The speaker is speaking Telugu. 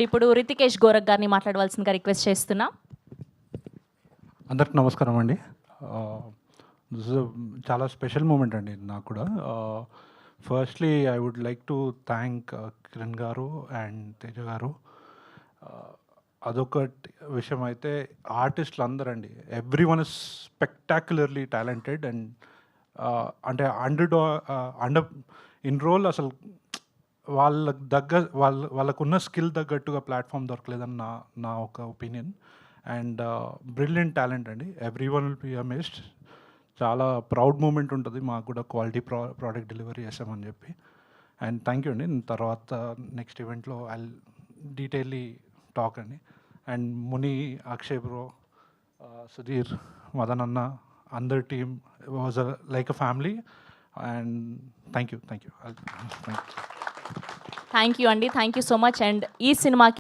ఇప్పుడు రితికేష్ గోరఖ్ గారిని మాట్లాడవలసిందిగా రిక్వెస్ట్ చేస్తున్నా. అందరికి నమస్కారం అండి. దిస్ ఇస్ చాలా స్పెషల్ మూమెంట్ అండి నాకు కూడా. Firstly I would like to thank Kiran గారు అండ్ తేజ గారు. అదొక విషయం అయితే ఆర్టిస్టులు అందరండి, everyone is spectacularly talented and అంటే అండర్ ఇన్ రోల్ అసలు వాళ్ళకున్న స్కిల్ తగ్గట్టుగా ప్లాట్ఫామ్ దొరకలేదని నా ఒక ఒపీనియన్. అండ్ బ్రిలియంట్ టాలెంట్ అండి, everyone will be amazed. చాలా ప్రౌడ్ మూమెంట్ ఉంటుంది మాకు కూడా, క్వాలిటీ ప్రోడక్ట్ డెలివరీ చేసామని చెప్పి. అండ్ థ్యాంక్ యూ అండి. తర్వాత నెక్స్ట్ ఈవెంట్లో ఐ డీటెయిల్లీ టాక్ అండి. అండ్ ముని, అక్షయ్ బ్రో, సుధీర్, మదన్ అన్న, అందర్ team was like a family. And thank you. Thank you అండి. Thank you so much. And ఈ సినిమాకి